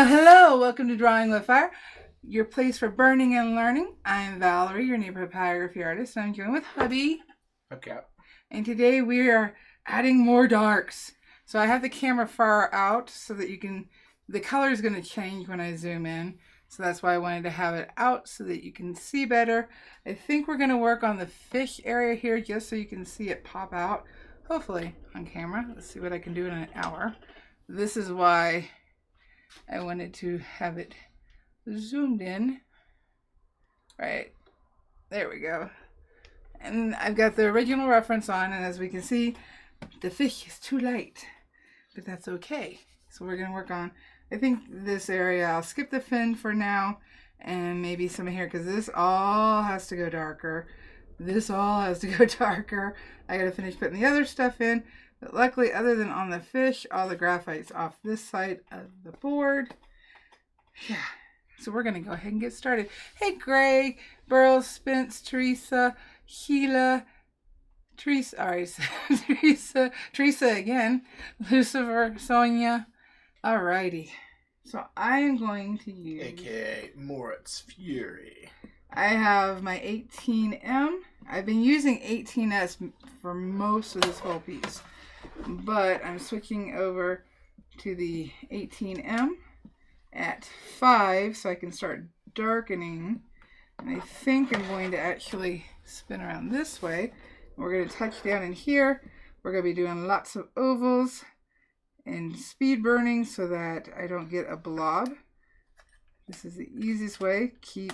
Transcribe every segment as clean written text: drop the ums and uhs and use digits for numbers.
Well, hello. Welcome to Drawing with Fire, your place for burning and learning. I'm Valarie, your neighborhood pyrography artist. I'm joined with hubby. Okay. And today we are adding more darks. So I have the camera far out so that you can, the color is going to change when I zoom in. So that's why I wanted to have it out so that you can see better. I think we're going to work on the fish area here just so you can see it pop out. Hopefully on camera. Let's see what I can do in an hour. This is why I wanted to have it zoomed in. Right. There we go. And I've got the original reference on, and as we can see, the fish is too light. But that's okay. So we're going to work on, I think this area, I'll skip the fin for now, and maybe some here, because this all has to go darker. This all has to go darker. I got to finish putting the other stuff in. But luckily, other than on the fish, all the graphite's off this side of the board. Yeah. So we're going to go ahead and get started. Hey, Greg, Burl, Spence, Teresa, Sheila, Teresa, all right, Teresa again, Lucifer, Sonia. All righty. So I am going to use... AKA Moritz Fury. I have my 18M. I've been using 18S for most of this whole piece. But I'm switching over to the 18M at 5 so I can start darkening. And I think I'm going to actually spin around this way. We're going to touch down in here. We're going to be doing lots of ovals and speed burning so that I don't get a blob. This is the easiest way. Keep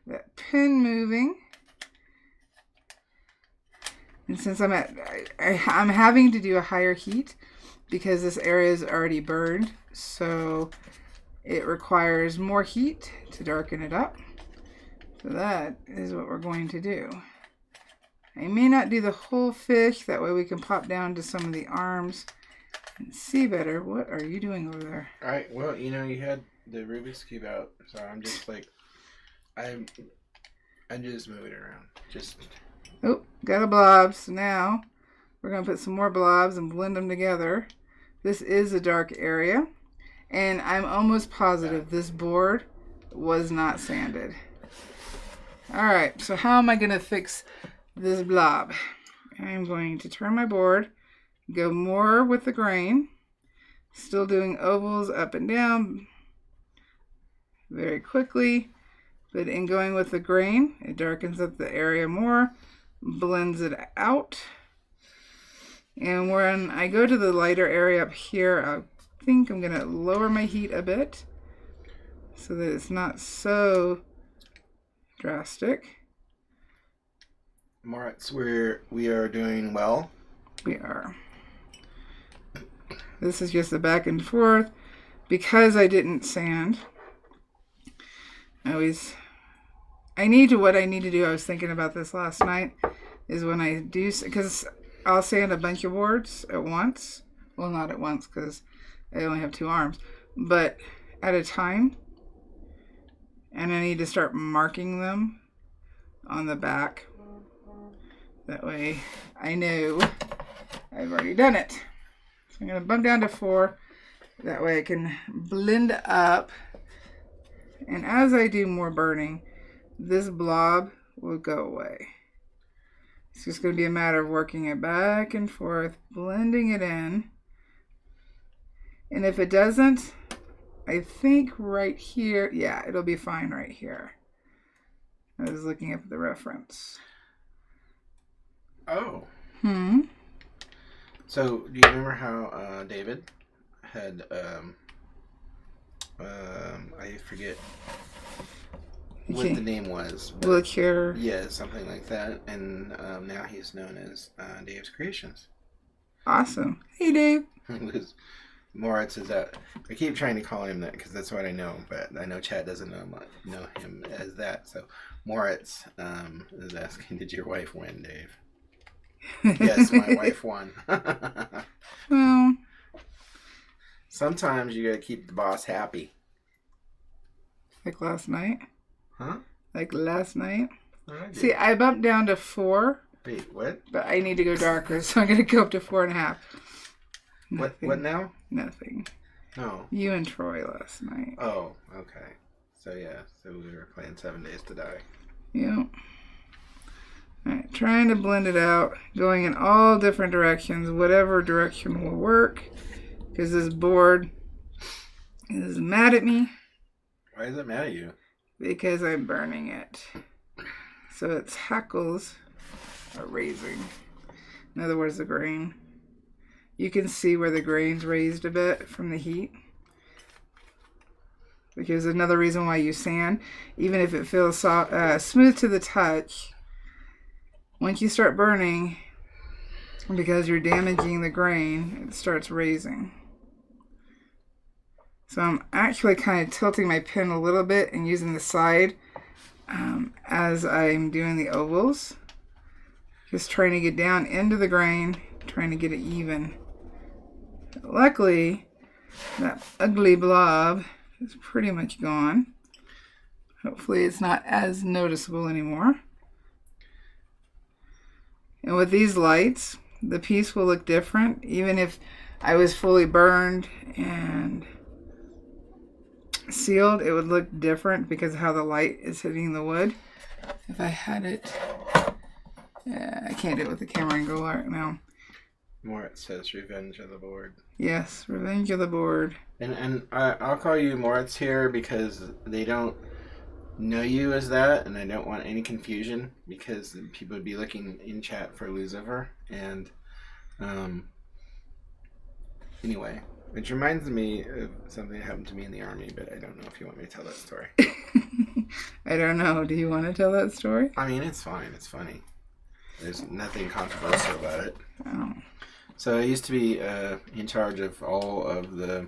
that pen moving. And since I'm having to do a higher heat because this area is already burned, so it requires more heat to darken it up. So that is what we're going to do. I may not do the whole fish, that way we can pop down to some of the arms and see better. What are you doing over there? All right, well, you know, you had the Rubik's Cube out, so I'm just like, I'm just moving around. Just... Oh, got a blob. So now we're going to put some more blobs and blend them together. This is a dark area. And I'm almost positive this board was not sanded. Alright, so how am I going to fix this blob? I'm going to turn my board, go more with the grain. Still doing ovals up and down very quickly. But in going with the grain, it darkens up the area more. Blends it out. And when I go to the lighter area up here, I think I'm going to lower my heat a bit so that it's not so drastic. Moritz, we are doing well. We are. This is just a back and forth. Because I didn't sand, what I need to do, I was thinking about this last night, is when I do, because I'll sand a bunch of boards at once. Well, not at once, because I only have 2 arms, but at a time. And I need to start marking them on the back. That way I know I've already done it. So I'm going to bump down to 4. That way I can blend up. And as I do more burning, this blob will go away. It's just going to be a matter of working it back and forth, blending it in. And if it doesn't, I think right here, yeah, it'll be fine right here. I was looking up the reference. Oh. So, do you remember how David had, I forget what the name was. Woodcarving. Yeah, something like that. And now he's known as Dave's Creations. Awesome. Hey, Dave. Moritz is that. I keep trying to call him that because that's what I know, but I know Chad doesn't know him as that. So Moritz is asking, did your wife win, Dave? Yes, my wife won. Well, sometimes you gotta keep the boss happy. Like last night? Huh? Like last night? See, I bumped down to 4. Wait, what? But I need to go darker, so I'm going to go up to 4.5. What now? Nothing. No. You and Troy last night. Oh, okay. So yeah, so we were playing 7 Days to Die. Yep. Alright, trying to blend it out, going in all different directions, whatever direction will work, because this board is mad at me. Why is it mad at you? Because I'm burning it. So its hackles are raising. In other words, the grain. You can see where the grain's raised a bit from the heat. Because another reason why you sand, even if it feels soft, smooth to the touch, once you start burning, because you're damaging the grain, it starts raising. So I'm actually kind of tilting my pen a little bit and using the side as I'm doing the ovals. Just trying to get down into the grain, trying to get it even. Luckily, that ugly blob is pretty much gone. Hopefully it's not as noticeable anymore. And with these lights, the piece will look different, even if I was fully burned and sealed, it would look different because of how the light is hitting the wood. If I had it, yeah, I can't do it with the camera angle right now. Moritz says Revenge of the Board. Yes, Revenge of the Board. And I'll call you Moritz here because they don't know you as that, and I don't want any confusion because people would be looking in chat for Lucifer. And anyway, which reminds me of something that happened to me in the army, but I don't know if you want me to tell that story. I don't know. Do you want to tell that story? I mean, it's fine. It's funny. There's nothing controversial about it. Oh. So I used to be in charge of all of the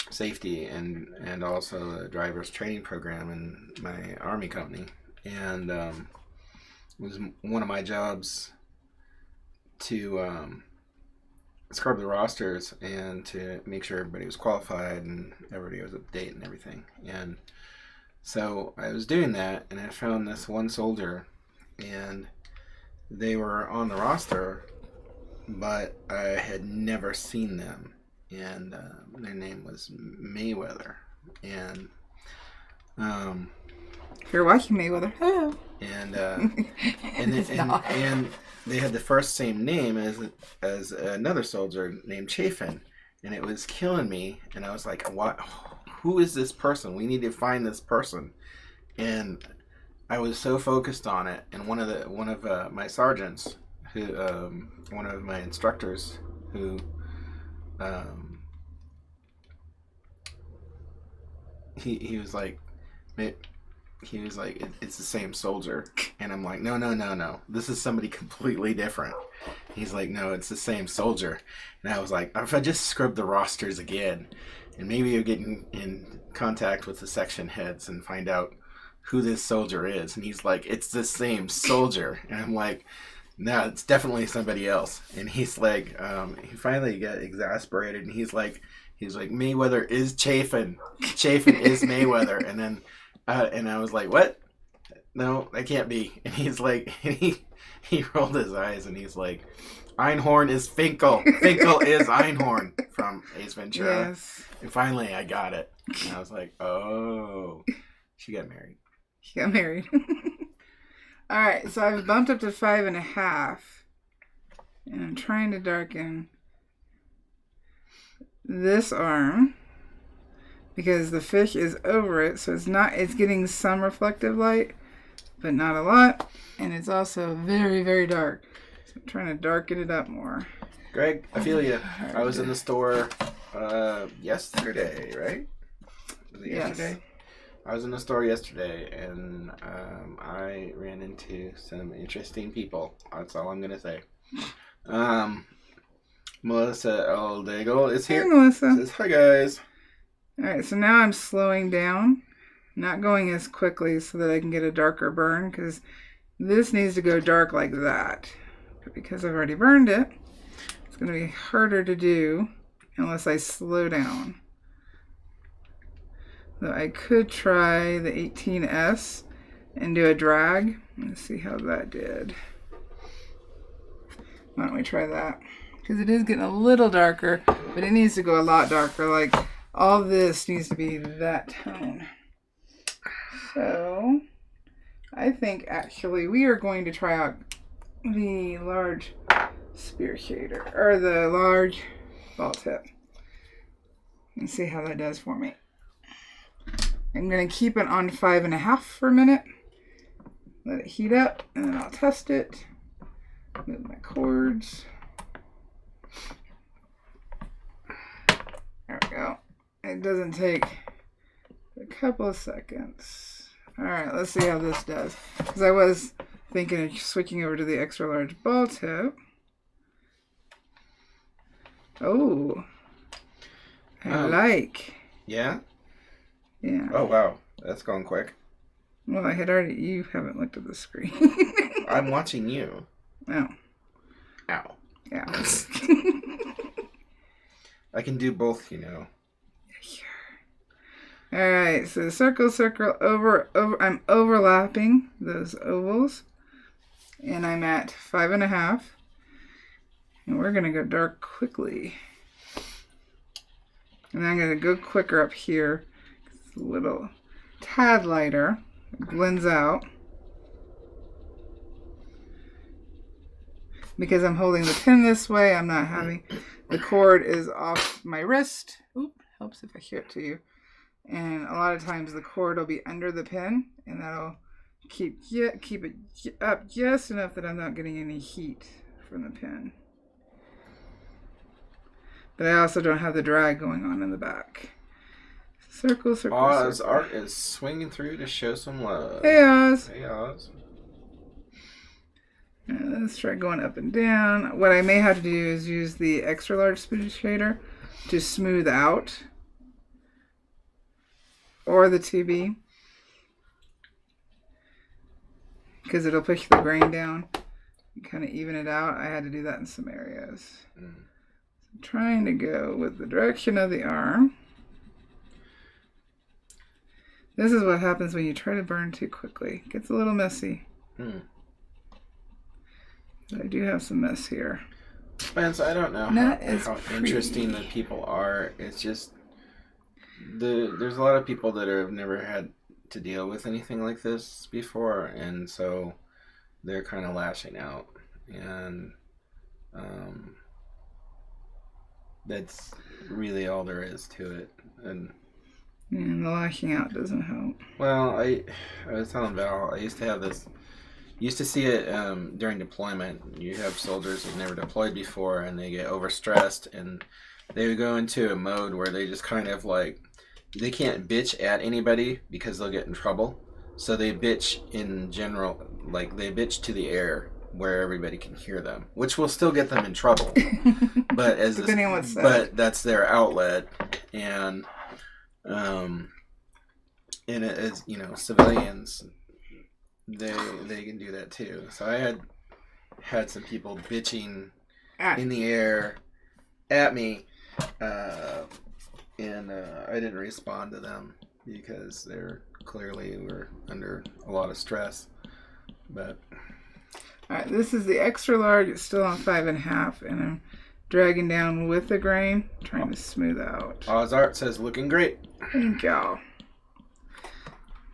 safety and also the driver's training program in my army company. And it was one of my jobs to scrub the rosters and to make sure everybody was qualified and everybody was up to date and everything. And so I was doing that, and I found this one soldier, and they were on the roster, but I had never seen them. And their name was Mayweather. And if you're watching Mayweather, hello. And and they had the first same name as another soldier named Chafin, and it was killing me. And I was like, "What? Who is this person? We need to find this person." And I was so focused on it. And one of my sergeants, who one of my instructors, who he was like, it's the same soldier. And I'm like, no, this is somebody completely different. He's like, no, it's the same soldier. And I was like, if I just scrub the rosters again, and maybe you'll get in contact with the section heads and find out who this soldier is. And he's like, it's the same soldier. And I'm like, no, it's definitely somebody else. And he's like, he finally got exasperated, and he's like, Mayweather is Chafin. Chafin is Mayweather. And then, and I was like, what? No, that can't be. And he's like, and he rolled his eyes, and he's like, Einhorn is Finkel. Finkel is Einhorn from Ace Ventura. Yes. And finally, I got it. And I was like, oh, she got married. She got married. All right, so I've bumped up to 5.5, and I'm trying to darken this arm because the fish is over it, so it's getting some reflective light, but not a lot, and it's also very, very dark. So I'm trying to darken it up more. Greg, I feel you. I was in the store yesterday, right? Was it yesterday? Yes. I was in the store yesterday, and I ran into some interesting people. That's all I'm going to say. Melissa Aldegel is here. Hey, Melissa. Says, hi, guys. All right, so now I'm slowing down, not going as quickly so that I can get a darker burn, because this needs to go dark like that. But because I've already burned it, it's going to be harder to do unless I slow down. So I could try the 18S and do a drag. Let's see how that did. Why don't we try that? because it is getting a little darker, but it needs to go a lot darker. Like all this needs to be that tone. So I think actually we are going to try out the large spear shader, or the large ball tip, and see how that does for me. I'm going to keep it on 5.5 for a minute. Let it heat up, and then I'll test it. Move my cords. There we go. It doesn't take a couple of seconds. Alright, let's see how this does. Because I was thinking of switching over to the extra large ball tip. Oh. I like. Yeah? Yeah. Oh, wow. That's going quick. Well, I had already... You haven't looked at the screen. I'm watching you. Oh. Ow. Yeah. I can do both, you know. Alright, so circle, over. I'm overlapping those ovals. And I'm at 5.5. And we're going to go dark quickly. And I'm going to go quicker up here. It's a little tad lighter. It blends out. Because I'm holding the pin this way, I'm not having... The cord is off my wrist. Oop, helps if I show it to you. And a lot of times the cord will be under the pin, and that'll keep it up just enough that I'm not getting any heat from the pin. But I also don't have the drag going on in the back. Circle, Oz Art is swinging through to show some love. Hey, Oz. Hey, Oz. Let's try going up and down. What I may have to do is use the extra large spear shader to smooth out, or the 2B, because it'll push the grain down and kind of even it out. I had to do that in some areas. So I'm trying to go with the direction of the arm. This is what happens when you try to burn too quickly. It gets a little messy. But I do have some mess here. Spence, I don't know how interesting the people are. It's just there's a lot of people that have never had to deal with anything like this before, and so they're kind of lashing out, and that's really all there is to it. And the lashing out doesn't help. Well, I was telling Val, I used to have this. Used to see it during deployment. You have soldiers who've never deployed before, and they get overstressed, and they would go into a mode where they just kind of like, they can't bitch at anybody because they'll get in trouble. So they bitch in general, like they bitch to the air where everybody can hear them, which will still get them in trouble. But Depending on what's said. But that's their outlet, and it is, you know, civilians. They can do that too. So I had some people bitching in the air at me, and I didn't respond to them because they're clearly were under a lot of stress. But all right, this is the extra large. It's still on 5.5, and I'm dragging down with the grain, trying to smooth out. Oz Art says looking great. Thank y'all.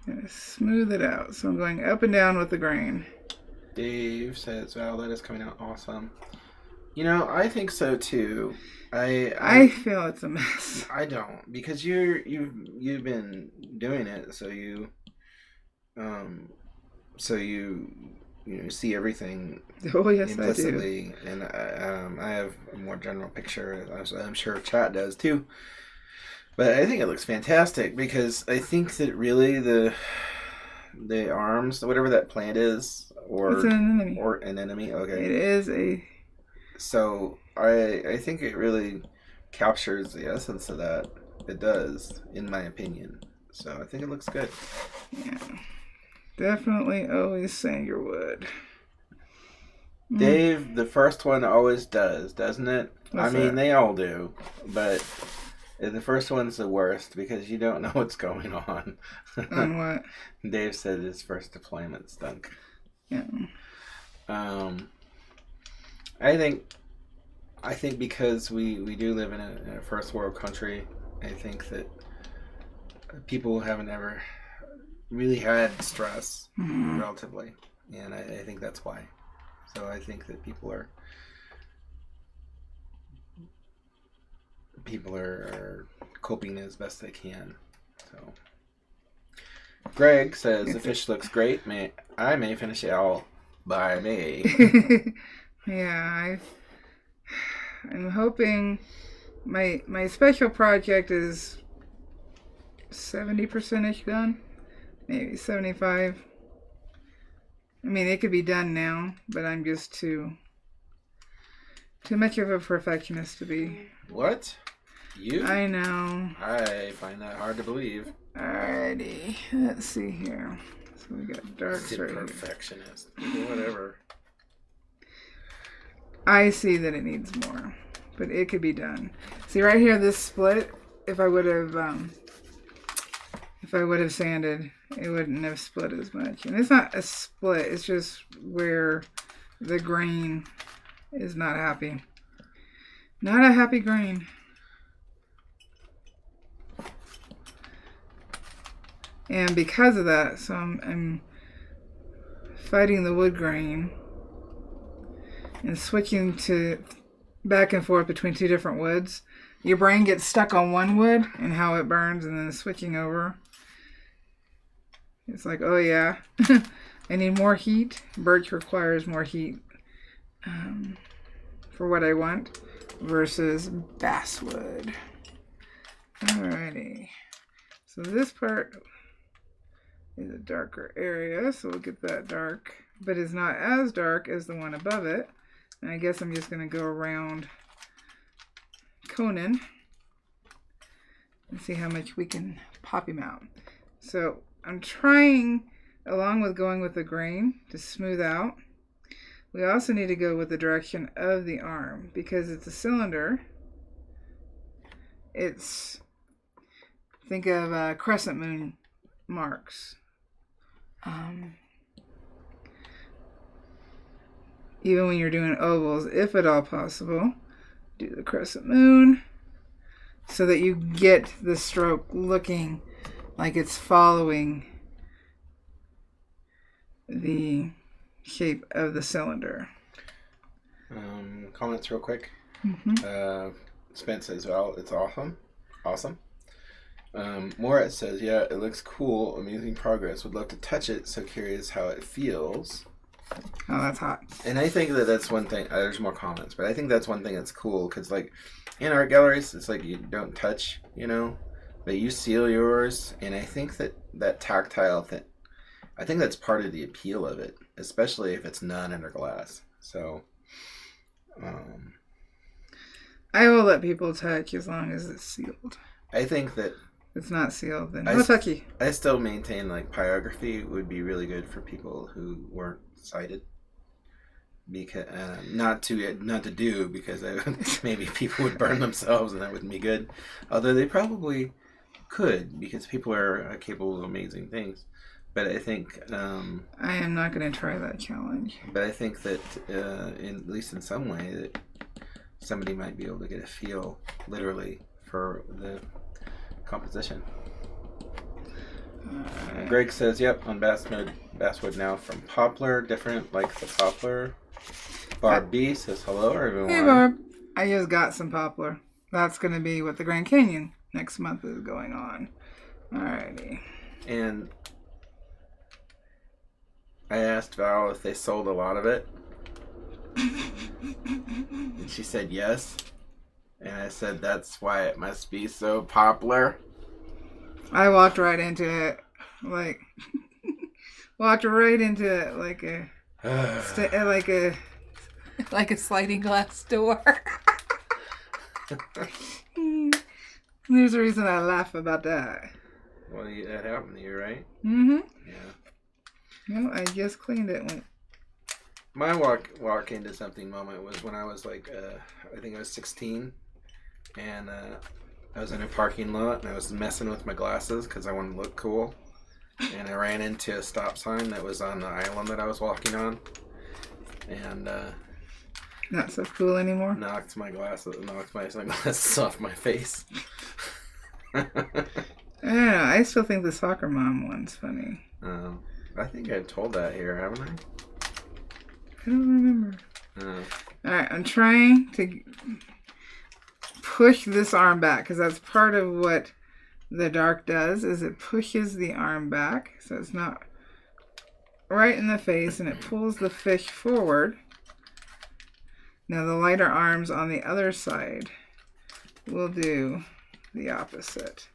Gonna smooth it out. So I'm going up and down with the grain. Dave says, "Wow, that is coming out awesome." You know, I think so too. I feel it's a mess. I don't, because you've been doing it, so you see everything. Oh yes, implicitly, I do. And I have a more general picture. I'm sure chat does too. But I think it looks fantastic, because I think that really the arms, whatever that plant is, or it's an anemone. Or an enemy. Okay. It is a. So I think it really captures the essence of that. It does, in my opinion. So I think it looks good. Yeah. Definitely always saying your wood. Dave, the first one always does, doesn't it? What's I mean, that? they all do, but the first one's the worst because you don't know what's going on. On what? Dave said his first deployment stunk. Yeah. I think I think because we do live in a first world country, I think that people haven't ever really had stress relatively, and I think that's why. So I think that people are coping as best they can. So Greg says the fish looks great. I may finish it all by May. Yeah, I'm hoping my special project is 70%ish done, maybe 75. I mean, it could be done now, but I'm just too much of a perfectionist to be. What? You? I know. I find that hard to believe. Alrighty, let's see here. So we got darks right here. Perfectionist. Whatever. I see that it needs more, but it could be done. See right here, this split. If I would have sanded, it wouldn't have split as much. And it's not a split; it's just where the grain is not happy. Not a happy grain. And because of that, so I'm fighting the wood grain and switching to back and forth between two different woods. Your brain gets stuck on one wood and how it burns, and then switching over. It's like, oh yeah, I need more heat. Birch requires more heat for what I want versus basswood. Alrighty. So this part is a darker area, so we'll get that dark, but it's not as dark as the one above it. And I guess I'm just going to go around Conan and see how much we can pop him out. So I'm trying, along with going with the grain, to smooth out. We also need to go with the direction of the arm because it's a cylinder. Think of crescent moon marks. Even when you're doing ovals, if at all possible, do the crescent moon so that you get the stroke looking like it's following the shape of the cylinder. Comments real quick. Mm-hmm. Spence says, well, it's awesome. Moritz says, yeah, it looks cool. Amazing progress. Would love to touch it. So curious how it feels. Oh, that's hot. And I think that's one thing. There's more comments, but I think that's one thing that's cool because, like, in art galleries, it's like you don't touch, but you seal yours. And I think that tactile thing, I think that's part of the appeal of it, especially if it's not under glass. So, I will let people touch as long as it's sealed. I think that if it's not sealed, then no touchy. I still maintain like pyrography would be really good for people who weren't sighted. Because not to do because maybe people would burn themselves and that wouldn't be good. Although they probably could because people are capable of amazing things. But I think I am not going to try that challenge. But I think that at least in some way that somebody might be able to get a feel literally for the composition. Greg says, yep, on basswood now from poplar, different like the poplar. Barb B says, hello everyone. Hey Barb, I just got some poplar. That's going to be what the Grand Canyon next month is going on. Alrighty. And I asked Val if they sold a lot of it. And she said yes. And I said, that's why it must be so popular. I walked right into it. Like a sliding glass door. There's a reason I laugh about that. Well, that happened to you, right? Mm-hmm. Yeah. No, I just cleaned it. My walk into something moment was when I was like, I think I was 16, and I was in a parking lot, and I was messing with my glasses because I wanted to look cool, and I ran into a stop sign that was on the island that I was walking on, and Not so cool anymore? Knocked my sunglasses off my face. I don't know. I still think the soccer mom one's funny. I think I told that here, haven't I? I don't remember. Alright, I'm trying to push this arm back because that's part of what the dark does, is it pushes the arm back so it's not right in the face, and it pulls the fish forward. Now the lighter arms on the other side will do the opposite.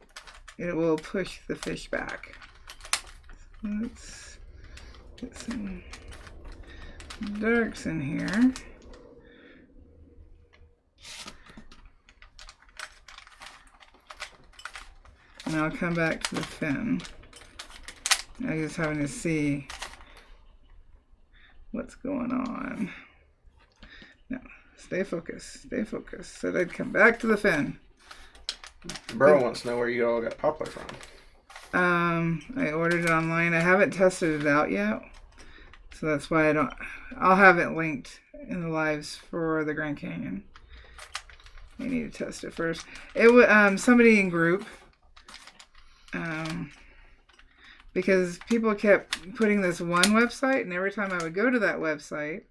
It will push the fish back. Let's get some darks in here. And I'll come back to the fin. I'm just having to see what's going on. No, stay focused, stay focused. Said I'd come back to the fin. Burl wants to know where you all got poplar from. I ordered it online. I haven't tested it out yet. So that's why I'll have it linked in the lives for the Grand Canyon. I need to test it first. It was somebody in group, because people kept putting this one website, and every time I would go to that website,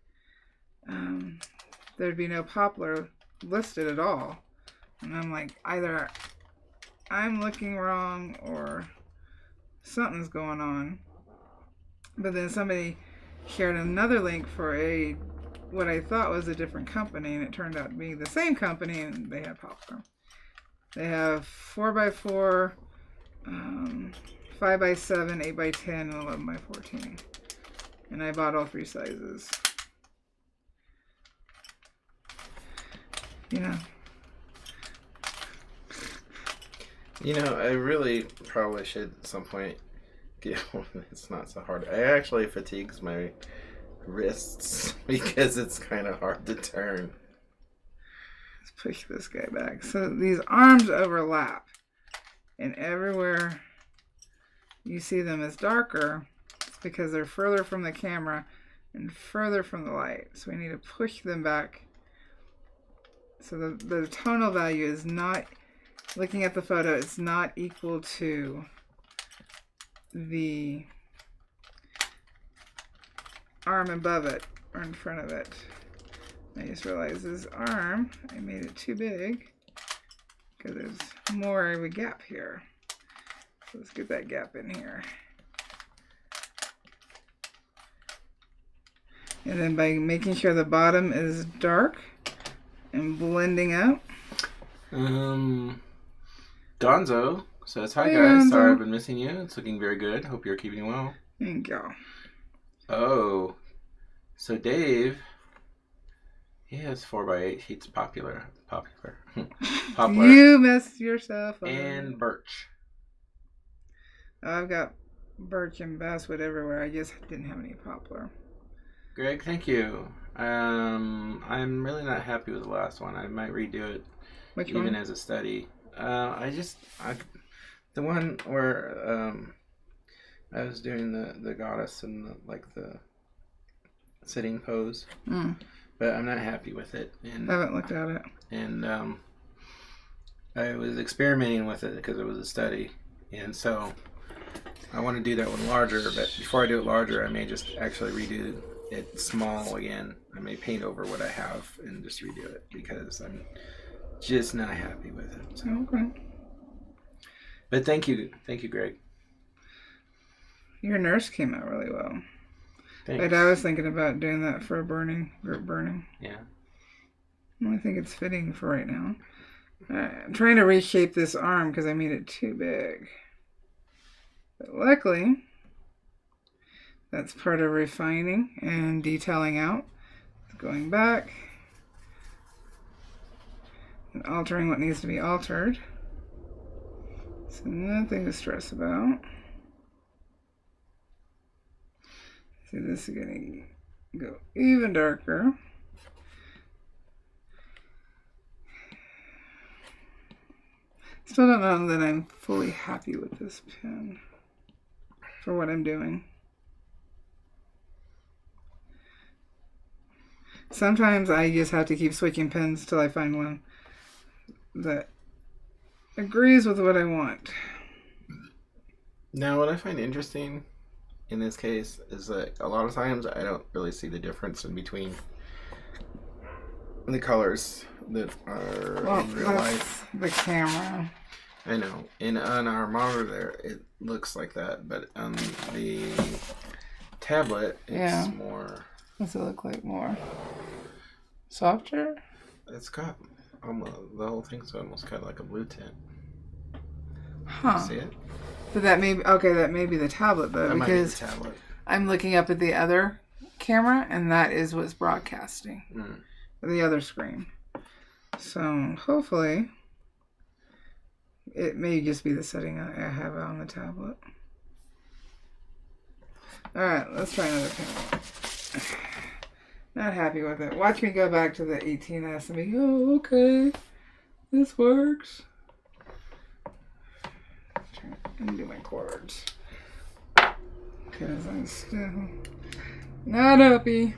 there'd be no poplar listed at all. And I'm like, either I'm looking wrong or something's going on. But then somebody shared another link for what I thought was a different company, and it turned out to be the same company, and they have poplar. They have 4x4, 5x7, 8x10, and 11x14. And I bought all 3 sizes. You know, I really probably should at some point get one. It's not so hard. I actually fatigues my wrists because it's kind of hard to turn. Let's push this guy back. So these arms overlap, and everywhere you see them as darker, it's because they're further from the camera and further from the light. So we need to push them back. So the tonal value is not, looking at the photo, it's not equal to the arm above it or in front of it. I just realized this arm, I made it too big because there's more of a gap here. So let's get that gap in here. And then by making sure the bottom is dark and blending out. Gonzo says, hi Hey, guys, Gonzo. sorry I've been missing you. It's looking very good. Hope you're keeping well. Thank you. Oh, so Dave, he has 4x8 sheets popular. Poplar. You messed yourself up. And birch. I've got birch and basswood everywhere. I just didn't have any poplar. Greg, thank you. I'm really not happy with the last one. I might redo it. Which even one? As a study. The one where I was doing the goddess and the sitting pose, but I'm not happy with it. And I haven't looked at it. And I was experimenting with it because it was a study, and so I want to do that one larger. But before I do it larger, I may just actually redo it small again. I may paint over what I have and just redo it because I'm just not happy with it. So. Okay. But thank you, Greg. Your nurse came out really well. Thanks. But I was thinking about doing that for a group burning. Yeah. Well, I think it's fitting for right now. I'm trying to reshape this arm because I made it too big. But luckily, that's part of refining and detailing out. Going back and altering what needs to be altered. So nothing to stress about. See, this is going to go even darker. Still don't know that I'm fully happy with this pen for what I'm doing. Sometimes I just have to keep switching pens till I find one that agrees with what I want. Now, what I find interesting in this case is that a lot of times I don't really see the difference in between the colors that are in real life. The camera. I know. On our monitor there, it looks like that, but on the tablet, it's more... What's it look like more? Softer? It's got almost... The whole thing's almost got like a blue tint. Huh. See it? But that may be... Okay, that may be the tablet, though, that because might be the tablet. I'm looking up at the other camera, and that is what's broadcasting. The other screen. So, hopefully... It may just be the setting I have on the tablet. Alright, let's try another pen. Not happy with it. Watch me go back to the 18S and be, oh, okay. This works. And do my chords. Because I'm still not happy.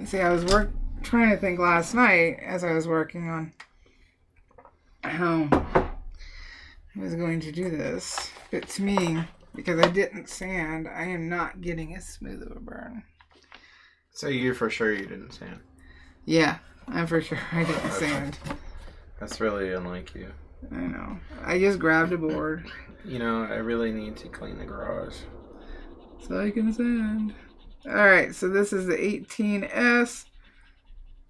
See, I was trying to think last night as I was working on how I was going to do this. But to me, because I didn't sand, I am not getting as smooth of a burn. So you're for sure you didn't sand? Yeah, I'm for sure I didn't sand. That's really unlike you. I know. I just grabbed a board. You know, I really need to clean the garage. So I can sand. Alright, so this is the 18S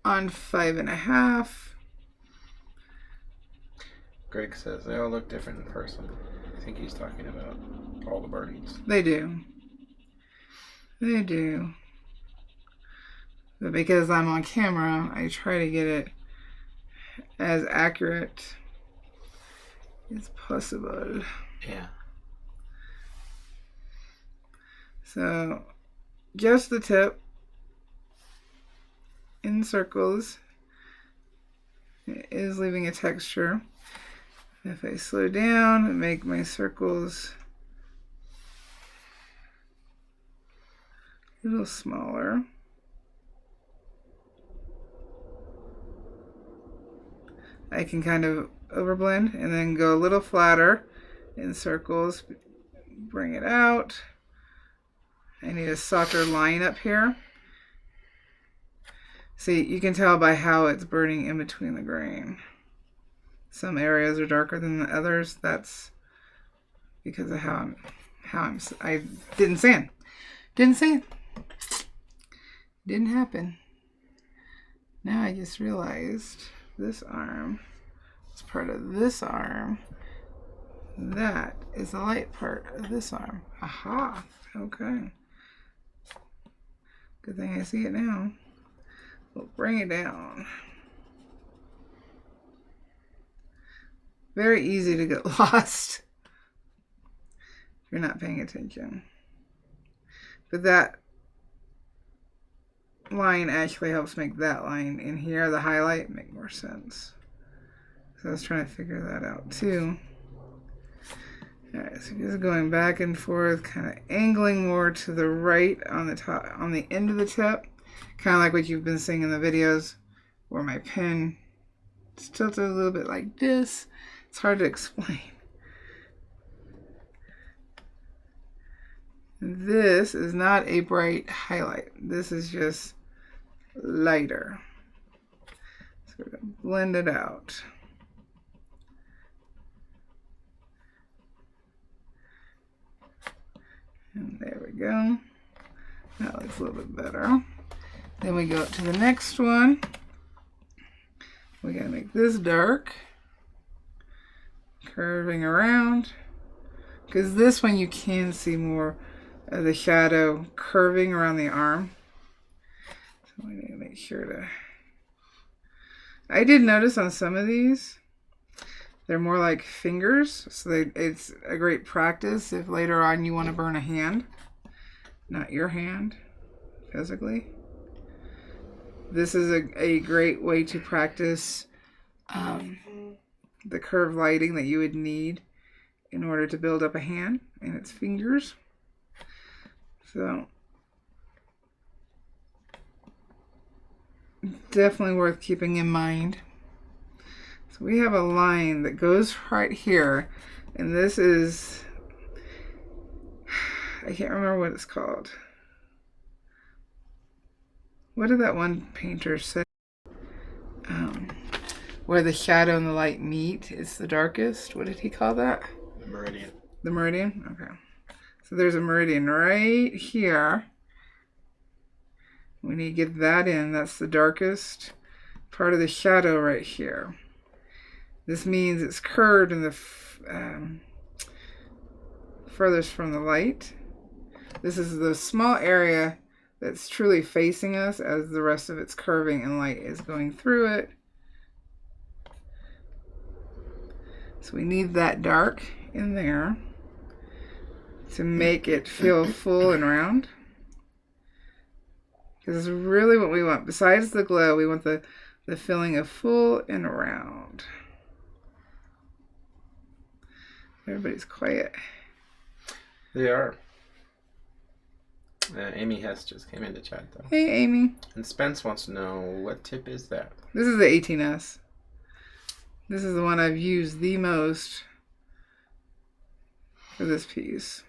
on 5.5. Greg says they all look different in person. I think he's talking about all the burnings. They do. They do. But because I'm on camera, I try to get it as accurate as possible. Yeah. So, just the tip in circles is leaving a texture. If I slow down and make my circles a little smaller, I can kind of overblend and then go a little flatter in circles, bring it out. I need a softer line up here. See, you can tell by how it's burning in between the grain. Some areas are darker than the others. That's because of I didn't sand. Didn't sand. Didn't happen. Now I just realized this arm is part of this arm. That is the light part of this arm. Aha. Okay. Good thing I see it now. We'll bring it down. Very easy to get lost if you're not paying attention. But that line actually helps make that line in here, the highlight, make more sense. So I was trying to figure that out too. Alright, so just going back and forth, kind of angling more to the right on the top, on the end of the tip. Kind of like what you've been seeing in the videos, where my pen is tilted a little bit like this. It's hard to explain. This is not a bright highlight. This is just lighter. So we're going to blend it out. And there we go. That looks a little bit better. Then we go up to the next one. We gotta make this dark. Curving around. Because this one you can see more of the shadow curving around the arm. So we need to make sure to... I did notice on some of these, they're more like fingers. So it's a great practice if later on you want to burn a hand. Not your hand, physically. This is a great way to practice the curved lighting that you would need in order to build up a hand and its fingers. So definitely worth keeping in mind. So we have a line that goes right here, and this is, I can't remember what it's called. What did that one painter say? Where the shadow and the light meet, it's the darkest. What did he call that? The meridian. The meridian? Okay. So there's a meridian right here. We need to get that in. That's the darkest part of the shadow right here. This means it's curved in the furthest from the light. This is the small area that's truly facing us as the rest of its curving and light is going through it. So we need that dark in there to make it feel full and round. Because it's really what we want. Besides the glow, we want the feeling of full and round. Everybody's quiet. They are. Amy Hess just came into chat though. Hey, Amy. And Spence wants to know, what tip is that? This is the 18S. This is the one I've used the most for this piece.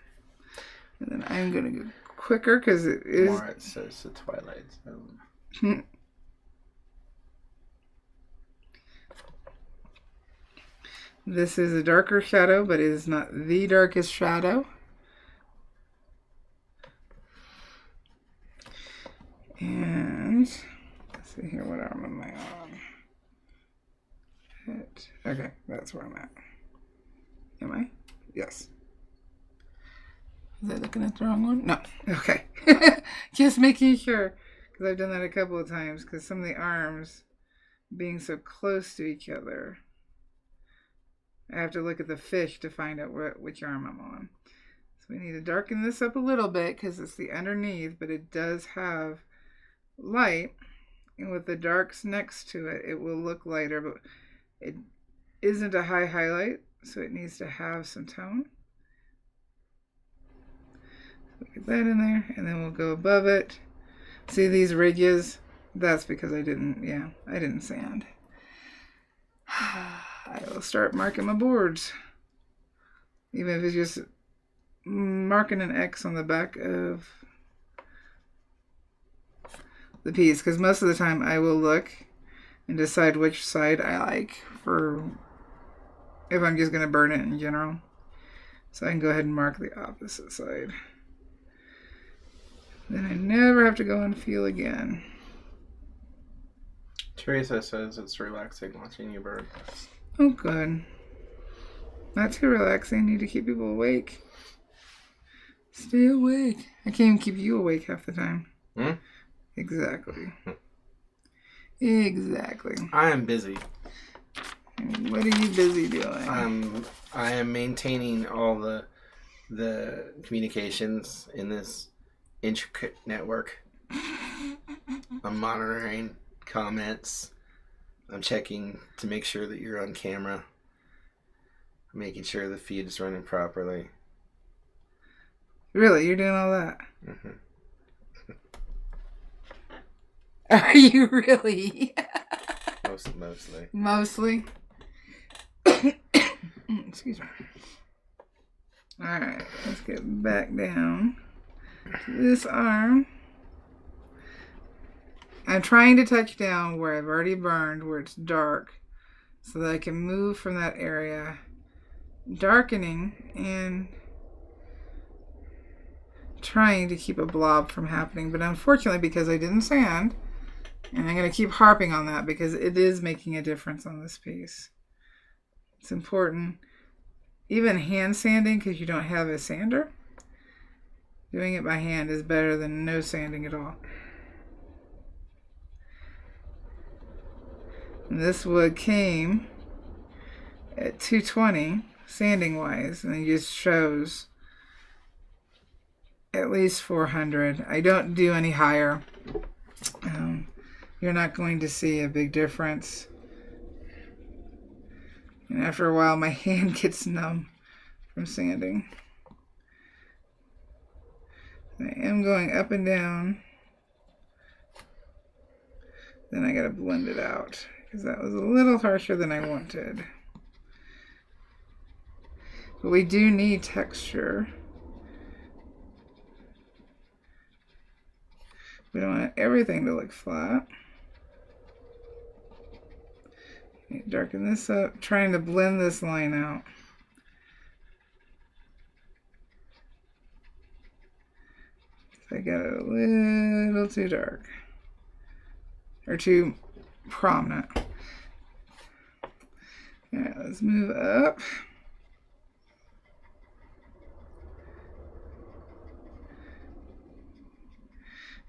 And then I'm going to go quicker because it is... More it says the Twilight Zone. This is a darker shadow, but it is not the darkest shadow. And let's see here, what arm am I on? Okay, that's where I'm at. Am I? Yes. Was I looking at the wrong one? No. Okay. Just making sure, because I've done that a couple of times, because some of the arms being so close to each other, I have to look at the fish to find out which arm I'm on. So we need to darken this up a little bit because it's the underneath, but it does have light. And with the darks next to it, it will look lighter, but it isn't a high highlight, so it needs to have some tone. So get that in there, and then we'll go above it. See these ridges? That's because I didn't sand. I will start marking my boards. Even if it's just marking an X on the back of the piece. Because most of the time I will look and decide which side I like for if I'm just going to burn it in general. So I can go ahead and mark the opposite side. Then I never have to go and feel again. Teresa says it's relaxing watching you burn. Oh, good. Not too relaxing. Need to keep people awake. Stay awake. I can't even keep you awake half the time. Exactly. Exactly. I am busy. What are you busy doing? I am maintaining all the communications in this intricate network. I'm monitoring comments. I'm checking to make sure that you're on camera. I'm making sure the feed is running properly. Really? You're doing all that? Mm-hmm. Are you really? Mostly. Mostly? Excuse me. Alright, let's get back down to this arm. I'm trying to touch down where I've already burned, where it's dark, so that I can move from that area, darkening and trying to keep a blob from happening. But unfortunately, because I didn't sand, and I'm going to keep harping on that because it is making a difference on this piece. It's important. Even hand sanding, because you don't have a sander, doing it by hand is better than no sanding at all. And this wood came at 220 sanding wise, and it just shows at least 400. I don't do any higher. You're not going to see a big difference. And after a while, my hand gets numb from sanding. I am going up and down then I gotta blend it out because that was a little harsher than I wanted. But we do need texture. We don't want everything to look flat. Darken this up, trying to blend this line out. I got it a little too dark. Or too prominent. Alright, let's move up.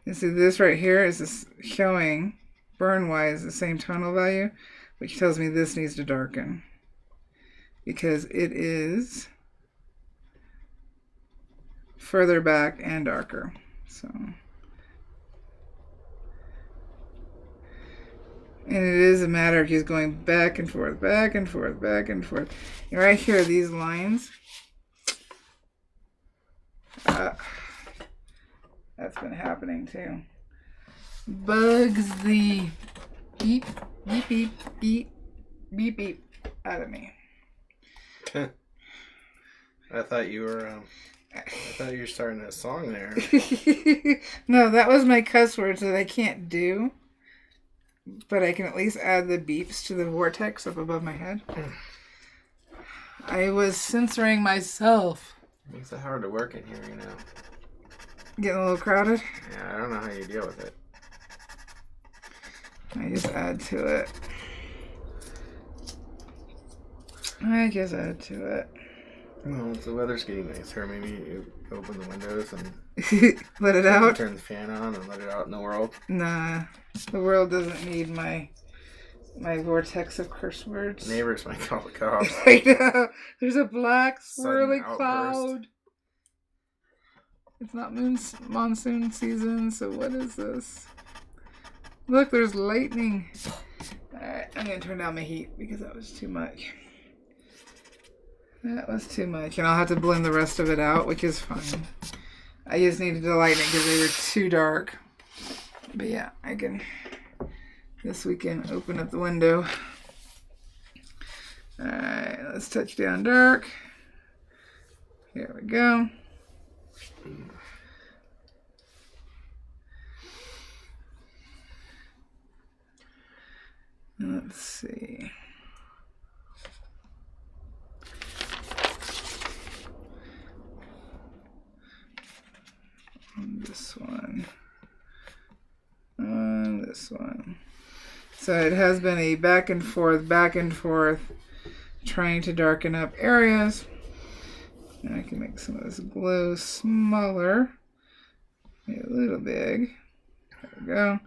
And see, this right here is showing burn-wise the same tonal value, which tells me this needs to darken because it is further back and darker. So, and it is a matter of just going back and forth, back and forth, back and forth. And right here, these lines, that's been happening too. Bugs the beep, beep, beep, beep, beep, beep out of me. I thought you were starting a song there. No, that was my cuss words that I can't do. But I can at least add the beeps to the vortex up above my head. I was censoring myself. It makes it hard to work in here, you know. Getting a little crowded? Yeah, I don't know how you deal with it. I just add to it. I just add to it. Well, if the weather's getting nicer, maybe you open the windows and let it out. Turn the fan on and let it out in the world. Nah, the world doesn't need my vortex of curse words. Neighbors might call the cops. I know. There's a black swirly cloud. It's not monsoon season, so what is this? Look, there's lightning. Alright, I'm going to turn down my heat because that was too much. That was too much. And I'll have to blend the rest of it out, which is fine. I just needed to lighten it because they were too dark. But yeah, I can, this weekend, open up the window. Alright, let's touch down dark. Here we go. Let's see. On this one. On this one. So it has been a back and forth, trying to darken up areas. And I can make some of this glow smaller. Maybe a little big. There we go.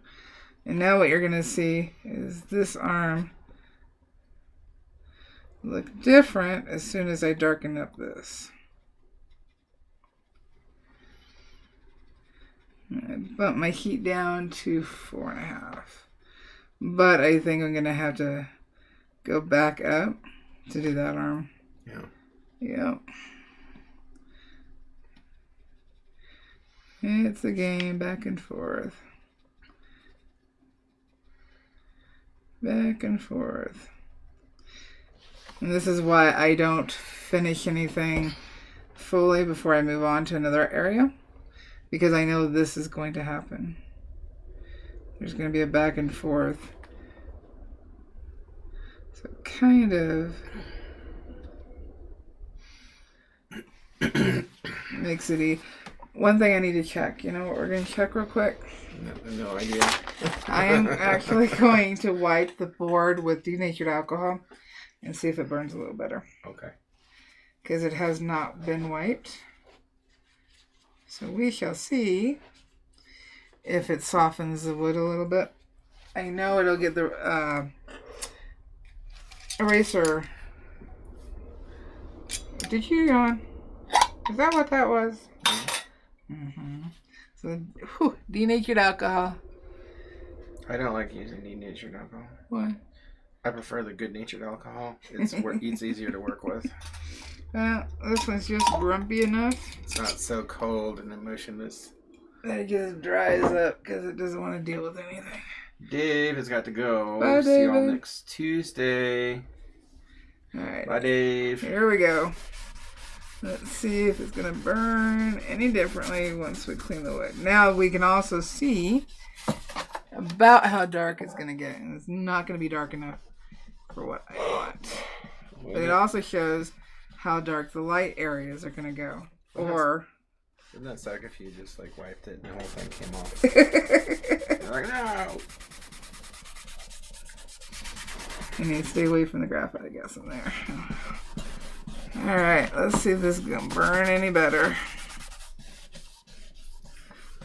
And now what you're going to see is this arm look different as soon as I darken up this. I bump my heat down to 4.5. But I think I'm going to have to go back up to do that arm. Yeah. Yep. It's a game back and forth. Back and forth. And this is why I don't finish anything fully before I move on to another area. Because I know this is going to happen. There's going to be a back and forth. So kind of makes it easy. One thing I need to check. You know what we're going to check real quick? No idea. I am actually going to wipe the board with denatured alcohol and see if it burns a little better. Okay. Because it has not been wiped. So we shall see if it softens the wood a little bit. I know it'll get the eraser. Did you yawn? Is that what that was? Mm-hmm. So, denatured alcohol. I don't like using denatured alcohol. Why? I prefer the good natured alcohol. It's easier to work with. Well, this one's just grumpy enough. It's not so cold and emotionless. That it just dries up because it doesn't want to deal with anything. Dave has got to go. Bye, See you all David. next Tuesday. All right. Bye, Dave. Here we go. Let's see if it's going to burn any differently once we clean the wood. Now we can also see about how dark it's going to get. And it's not going to be dark enough for what I want. But it also shows how dark the light areas are going to go. Or... Wouldn't that suck if you just like wiped it and the whole thing came off? You're like, no! You need to stay away from the graphite, I guess, in there. Alright, let's see if this is going to burn any better.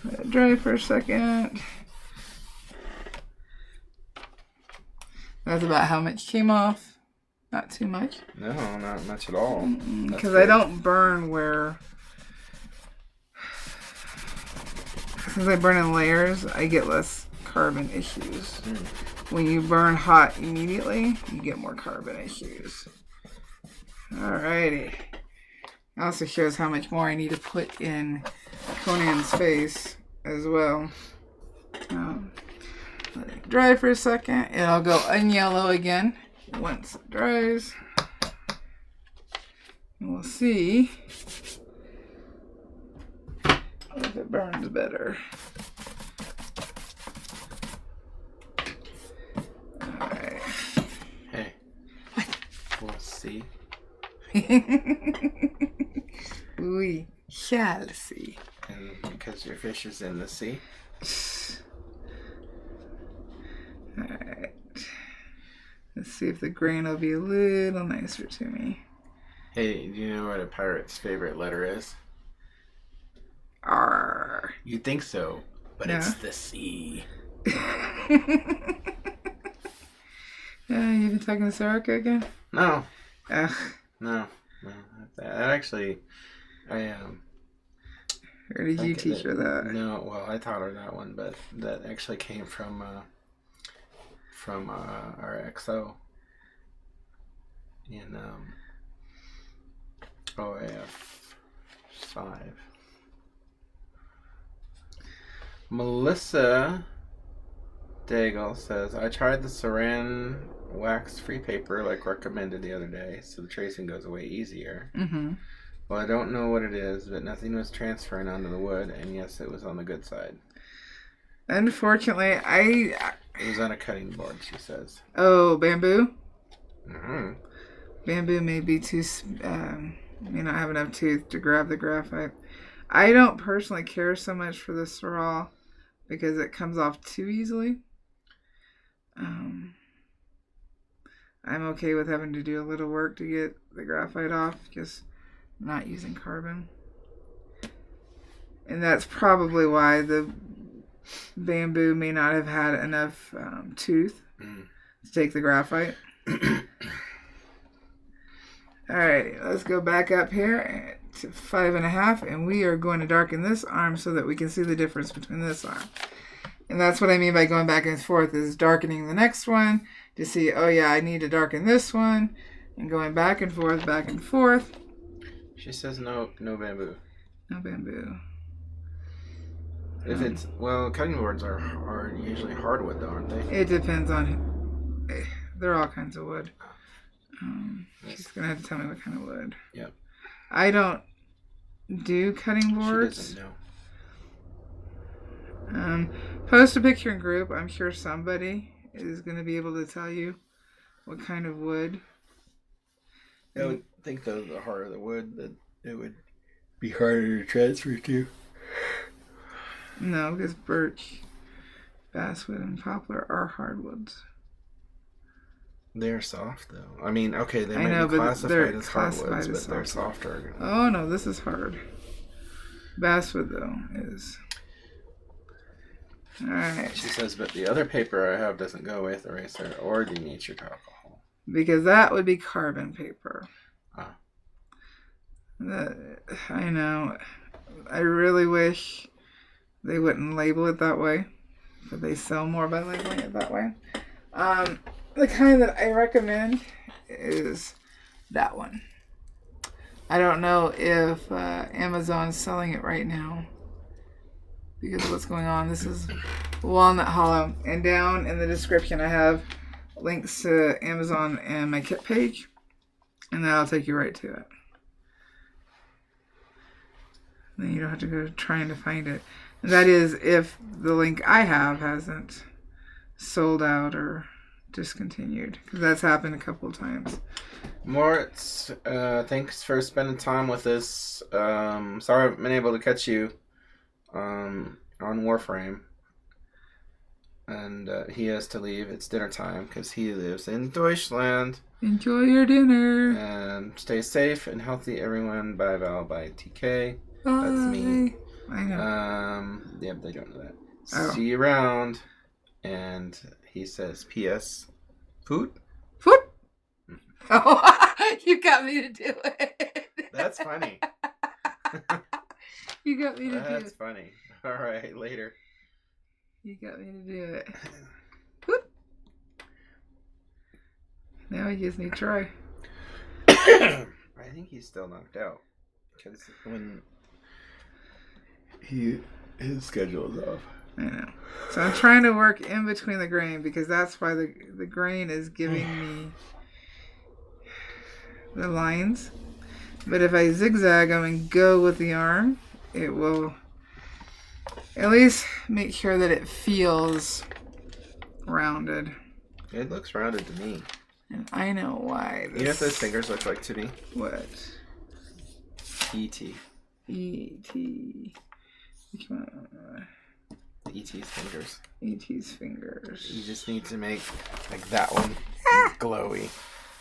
Let it dry for a second. That's about how much came off. Not too much. No, not much at all. Because I don't burn where... Since I burn in layers, I get less carbon issues. When you burn hot immediately, you get more carbon issues. Alrighty. It also shows how much more I need to put in Conan's face as well. Let it dry for a second. It'll go unyellow again once it dries. And we'll see if it burns better. Alright. Hey. We'll see. We shall see. And because your fish is in the sea. Alright. Let's see if the grain will be a little nicer to me. Hey, do you know what a pirate's favorite letter is? R. You'd think so, but Yeah. it's the C. You been talking to Sarika again? No. Ugh. No. That actually, Or did you teach her that? No, well, I taught her that one, but that actually came from our XO in OAF 5. Melissa Daigle says, I tried the saran wax-free paper like recommended the other day, so the tracing goes away easier. Mm-hmm. Well, I don't know what it is, but nothing was transferring onto the wood, and yes, it was on the good side. Unfortunately, It was on a cutting board, she says. Oh, bamboo? Mm-hmm. Bamboo may be too... may not have enough tooth to grab the graphite. I don't personally care so much for the Sorrel because it comes off too easily. I'm okay with having to do a little work to get the graphite off, just not using carbon. And that's probably why the bamboo may not have had enough tooth to take the graphite. Alright, let's go back up here to 5.5, and we are going to darken this arm so that we can see the difference between this arm. And that's what I mean by going back and forth, is darkening the next one to see, oh yeah, I need to darken this one, and going back and forth, back and forth. She says no bamboo. No bamboo. If it's, well, cutting boards are usually hardwood though, aren't they? It depends on, they're all kinds of wood. She's going to have to tell me what kind of wood. Yep. I don't do cutting boards. She doesn't know. Post a picture in group. I'm sure somebody is going to be able to tell you what kind of wood. I would think though, the harder the wood, that it would be harder to transfer to. No, because birch, basswood, and poplar are hardwoods. They're soft though. I mean, okay, they I might know, be but they're classified as classified hardwoods, as but they're soft. softer. Oh no, this is hard. Basswood though is. Alright. She says, but the other paper I have doesn't go with eraser or denatured alcohol. Because that would be carbon paper. Ah. I know. I really wish they wouldn't label it that way. But they sell more by labeling it that way. The kind that I recommend is that one. I don't know if Amazon's selling it right now. because of what's going on. This is Walnut Hollow. And down in the description I have links to Amazon and my kit page. And that'll take you right to it. Then you don't have to go trying to find it. And that is if the link I have hasn't sold out or discontinued. Because that's happened a couple of times. Moritz, thanks for spending time with us. Sorry I haven't been able to catch you on Warframe. And he has to leave. It's dinner time because he lives in Deutschland. Enjoy your dinner. And stay safe and healthy, everyone. Bye, Val. Bye, TK. Bye. That's me. I know. Yeah, they don't know that. Oh. See you around. And he says, P.S. Food? Food? Oh, you got me to do it. That's funny. You got me to do it. That's funny. All right, later. You got me to do it. Whoop. Now he gives me Troy. I think he's still knocked out. Because when his schedule is off. I know. So I'm trying to work in between the grain because that's why the grain is giving me the lines. But if I zigzag them and go with the arm, it will at least make sure that it feels rounded. It looks rounded to me. And I know why. You know what those fingers look like to me? What? E.T. E.T. Which one? E.T.'s fingers. E.T.'s fingers. You just need to make like that one glowy.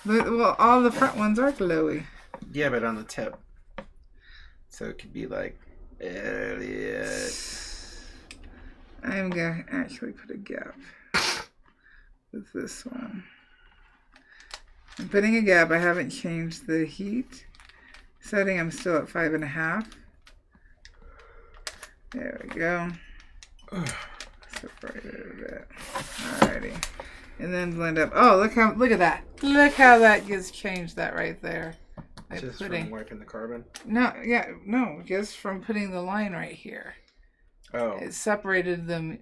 Well, all the front ones are glowy. Yeah, but on the tip. So it could be like Elliot. I'm going to actually put a gap with this one. I'm putting a gap. I haven't changed the heat setting. I'm still at 5.5. There we go. Separate it a bit. Alrighty. And then blend up. Oh, look at that. Look how that gets changed, that right there. Just from wiping the carbon? No, just from putting the line right here. Oh. It separated them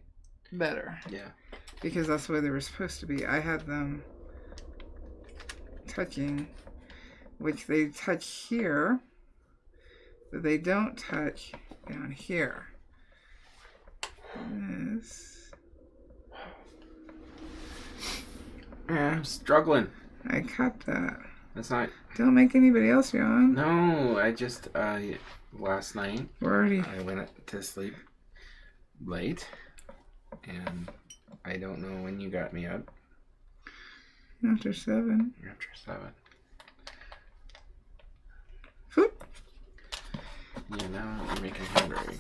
better. Yeah. Because that's the way they were supposed to be. I had them touching, which they touch here, but they don't touch down here. This. Yeah, I'm struggling. I cut that. That's not. Don't make anybody else yawn. No, I just last night I went to sleep late, and I don't know when you got me up. After 7. After 7. Whoop. Yeah, now you're making me hungry.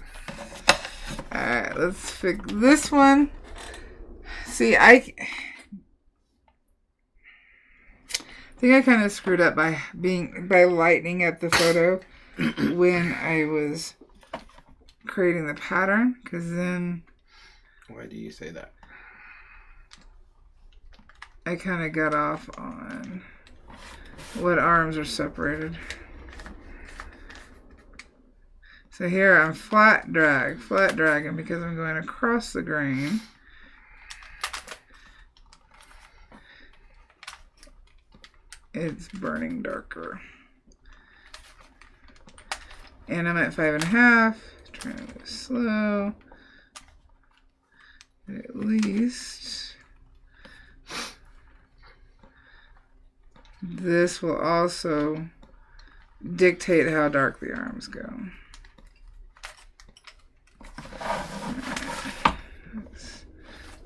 Alright, let's fix this one. See, I think I kind of screwed up by lightening up the photo when I was creating the pattern, because then Why do you say that? I kind of got off on what arms are separated. So here I'm flat dragging because I'm going across the grain. It's burning darker. And I'm at 5.5, trying to move slow. At least this will also dictate how dark the arms go. Let's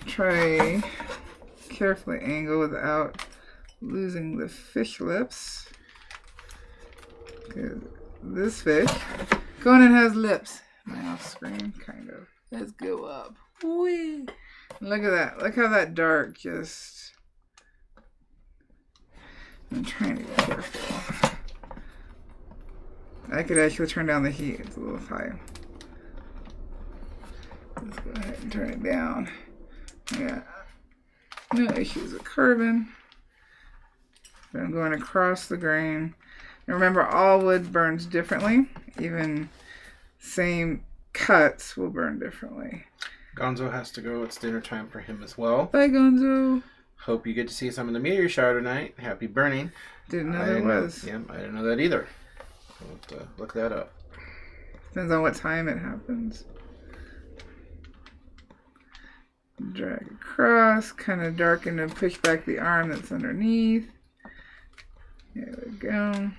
try carefully angle without losing the fish lips. This fish, Conan has lips. My off screen, kind of. Let's go up. Whee! Look at that. Look how that dark just. I'm trying to be careful. I could actually turn down the heat. It's a little high. Let's go ahead and turn it down. Yeah. No issues with carbon. So I'm going across the grain. And remember, all wood burns differently. Even same cuts will burn differently. Gonzo has to go. It's dinner time for him as well. Bye, Gonzo. Hope you get to see some of the meteor shower tonight. Happy burning. Didn't know there was. Yeah, I didn't know that either. I'll have to look that up. Depends on what time it happens. Drag across, kind of darken and push back the arm that's underneath. There we go.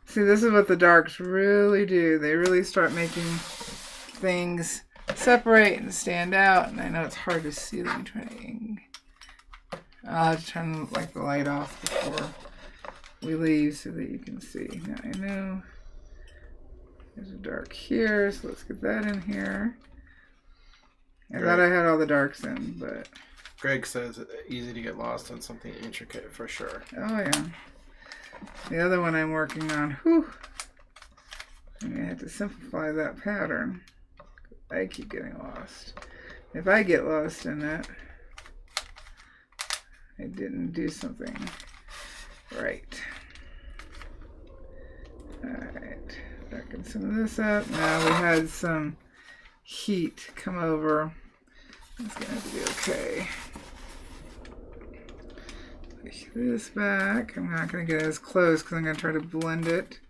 See, this is what the darks really do. They really start making things separate and stand out. And I know it's hard to see. Let me try to... I'll have to turn like the light off before we leave so that you can see. Now I know there's a dark here, so let's get that in here. I thought I had all the darks in, but... Greg says it's easy to get lost on something intricate for sure. Oh, yeah. The other one I'm working on, whew. I'm going to have to simplify that pattern. I keep getting lost. If I get lost in it, I didn't do something right. Alright. Darken some of this up. Now we had some heat come over. It's going to have to be okay. Push this back. I'm not going to get as close because I'm going to try to blend it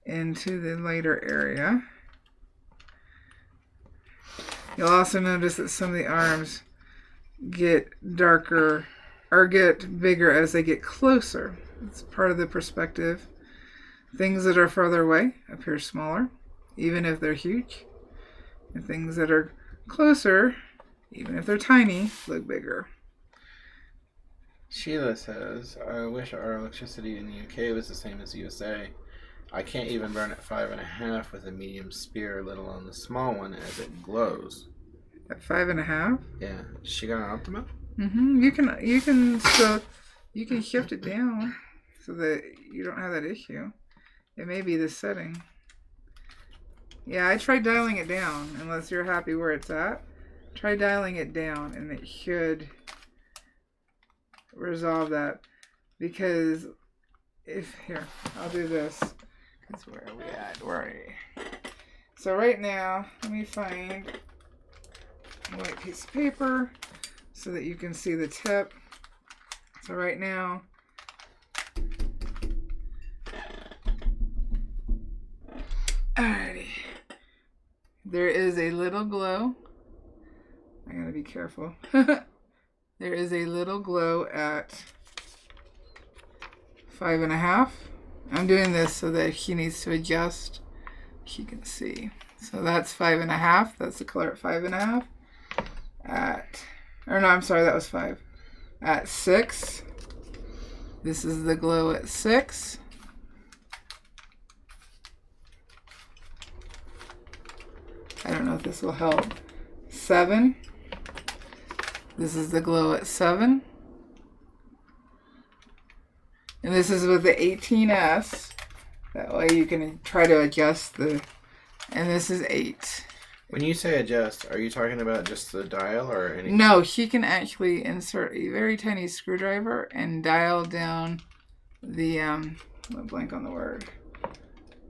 into the later area. You'll also notice that some of the arms get darker or get bigger as they get closer. It's part of the perspective. Things that are further away appear smaller, even if they're huge. And things that are closer, even if they're tiny, look bigger. Sheila says, I wish our electricity in the UK was the same as USA. I can't even burn at 5.5 with a medium spear, let alone the small one, as it glows. At 5.5? Yeah. She got an Optima? Mm-hmm. You can shift it down so that you don't have that issue. It may be the setting. Yeah, I tried dialing it down, unless you're happy where it's at. Try dialing it down, and it should resolve that. Because here, I'll do this. Because where are we at? So right now, let me find a white piece of paper so that you can see the tip. So right now, alrighty. There is a little glow. I gotta be careful. There is a little glow at 5.5. I'm doing this so that she needs to adjust. She can see. So that's 5.5. That's the color at 5.5. I'm sorry, that was 5. At 6. This is the glow at 6. I don't know if this will help. 7. This is the glow at 7. And this is with the 18S. That way you can try to adjust the... And this is 8. When you say adjust, are you talking about just the dial or anything? No, she can actually insert a very tiny screwdriver and dial down the... I'm blank on the word.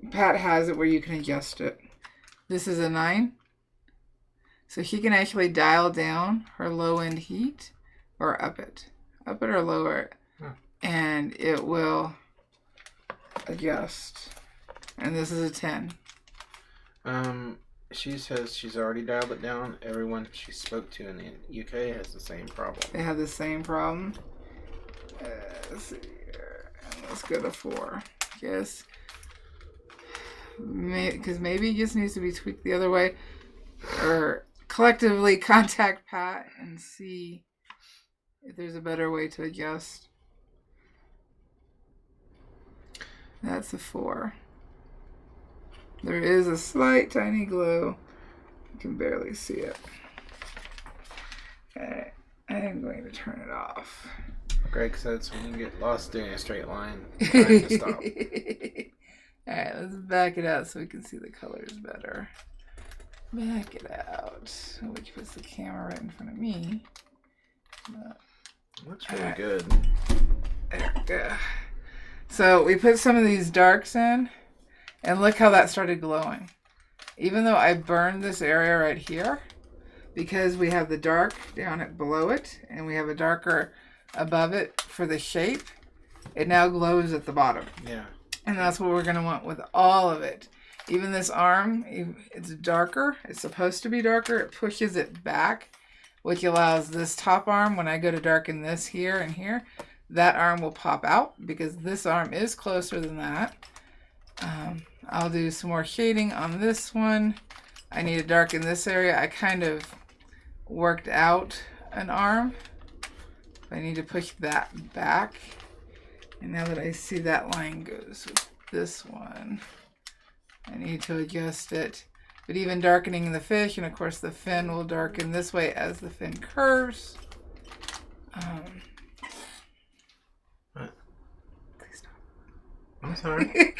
Pat has it where you can adjust it. This is a 9. So she can actually dial down her low end heat or up it or lower it. Huh. And it will adjust. And this is a 10. She says she's already dialed it down. Everyone she spoke to in the UK has the same problem. They have the same problem. Let's see here. Let's go to 4. Yes. Because maybe it just needs to be tweaked the other way. Or collectively contact Pat and see if there's a better way to adjust. That's a 4. There is a slight tiny glow. You can barely see it. Okay, I am going to turn it off. Greg says when you get lost doing a straight line, time to stop. Alright, let's back it out so we can see the colors better. Back it out. Which puts the camera right in front of me. Looks really good. There we go. So we put some of these darks in, and look how that started glowing. even though I burned this area right here, because we have the dark down at below it, and we have a darker above it for the shape, it now glows at the bottom. Yeah. And that's what we're going to want with all of it. Even this arm, it's darker. It's supposed to be darker. It pushes it back, which allows this top arm, when I go to darken this here and here, that arm will pop out because this arm is closer than that. I'll do some more shading on this one. I need to darken this area. I kind of worked out an arm. I need to push that back. And now that I see that line goes with this one, I need to adjust it. But even darkening the fish, and of course the fin will darken this way as the fin curves. Please stop. I'm sorry.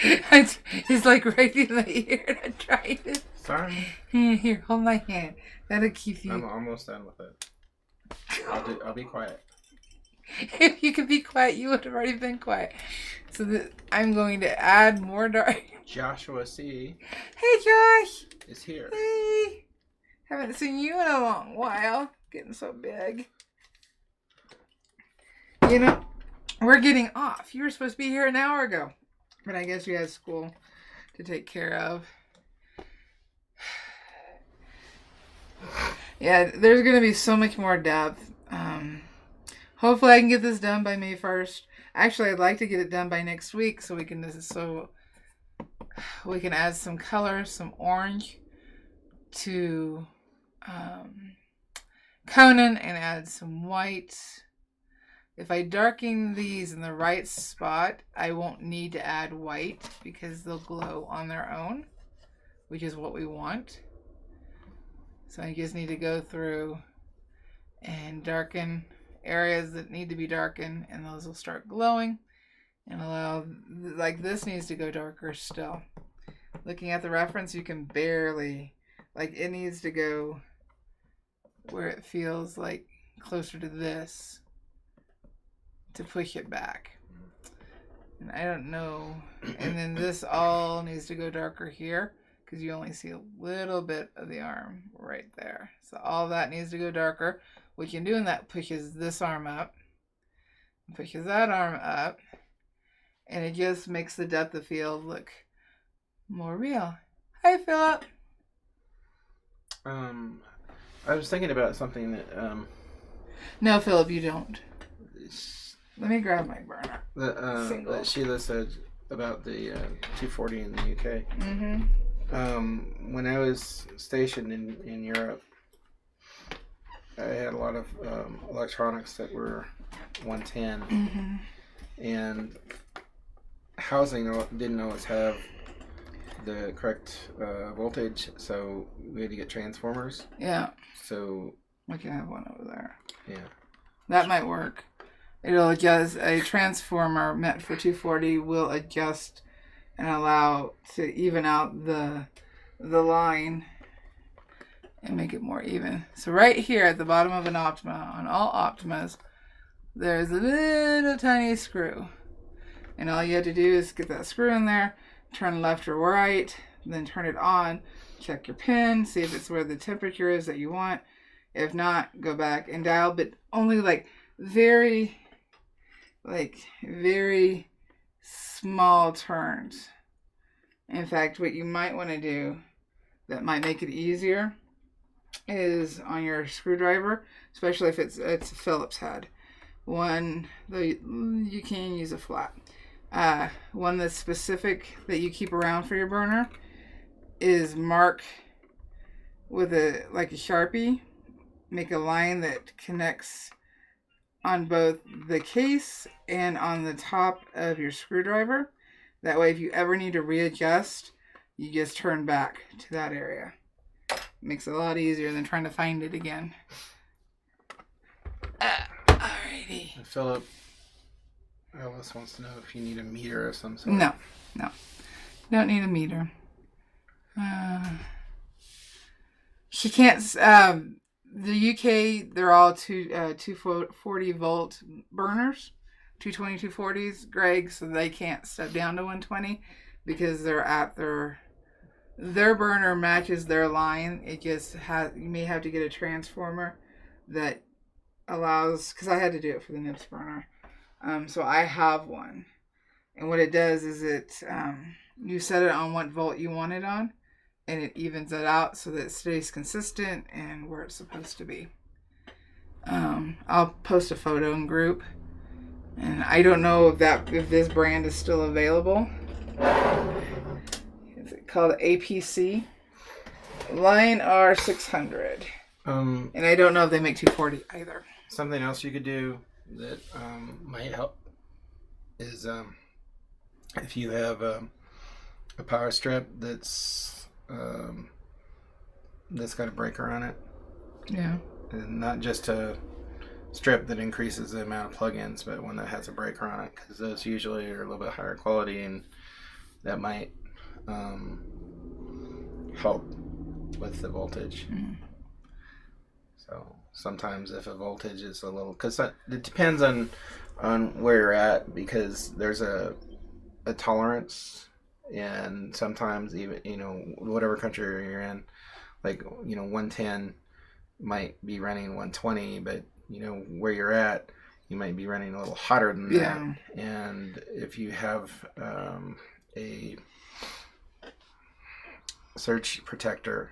He's like right in the ear to try it. Sorry. Here, hold my hand. That'll keep you. I'm almost done with it. I'll be quiet. If you could be quiet, you would have already been quiet. So I'm going to add more dark. Joshua C. Hey, Josh. is here. Hey. Haven't seen you in a long while. Getting so big. You know, we're getting off. You were supposed to be here an hour ago. But I guess you had school to take care of. Yeah, there's going to be so much more depth. Hopefully I can get this done by May 1st. Actually, I'd like to get it done by next week so we can add some color, some orange to Conan and add some white. If I darken these in the right spot, I won't need to add white because they'll glow on their own, which is what we want. So I just need to go through and darken areas that need to be darkened, and those will start glowing and allow, like this needs to go darker still. Looking at the reference, you can barely, like it needs to go where it feels like closer to this to push it back. And I don't know. And then this all needs to go darker here because you only see a little bit of the arm right there. So all that needs to go darker. What you can do in that pushes this arm up, pushes that arm up, and it just makes the depth of field look more real. Hi, Philip. I was thinking about something that No, Philip, you don't. Let me grab my burner. That Sheila said about the 240 in the UK. Mm-hmm. When I was stationed in Europe, I had a lot of electronics that were 110, Mm-hmm. and housing didn't always have the correct voltage, so we had to get transformers. Yeah. So We can have one over there. yeah, That might work. It'll adjust. A transformer meant for 240 will adjust and allow to even out the line and make it more even. So right here at the bottom of an Optima, on all Optimas, there's a little tiny screw. And all you have to do is get that screw in there, turn left or right, then turn it on, check your pin, see if it's where the temperature is that you want. If not, go back and dial, but only like very small turns. In fact, what you might want to do that might make it easier is on your screwdriver, especially if it's a Phillips head. One, though you can use a flat. One that's specific that you keep around for your burner is mark with a Sharpie. Make a line that connects on both the case and on the top of your screwdriver. That way, if you ever need to readjust, you just turn back to that area. Makes it a lot easier than trying to find it again. Alrighty. and Philip Alice wants to know if you need a meter of some sort. No. Don't need a meter. She can't. The UK, they're all 240 volt burners, 220, 240s, Greg, so they can't step down to 120 because they're at their their burner matches their line. It just has, you may have to get a transformer that allows, because I had to do it for the Nips burner. So I have one. And what it does is you set it on what volt you want it on, and it evens it out so that it stays consistent and where it's supposed to be. I'll post a photo in group, and I don't know if this brand is still available. It's called APC Line R600, and I don't know if they make 240 either. Something else you could do that might help is if you have a power strip that's got a breaker on it. Yeah. And not just a strip that increases the amount of plugins, but one that has a breaker on it, because those usually are a little bit higher quality, and that might help with the voltage. So sometimes if a voltage is a little, because it depends on where you're at, because there's a tolerance, and sometimes even, whatever country you're in, like 110 might be running 120, but where you're at, you might be running a little hotter than that. And if you have a surge protector,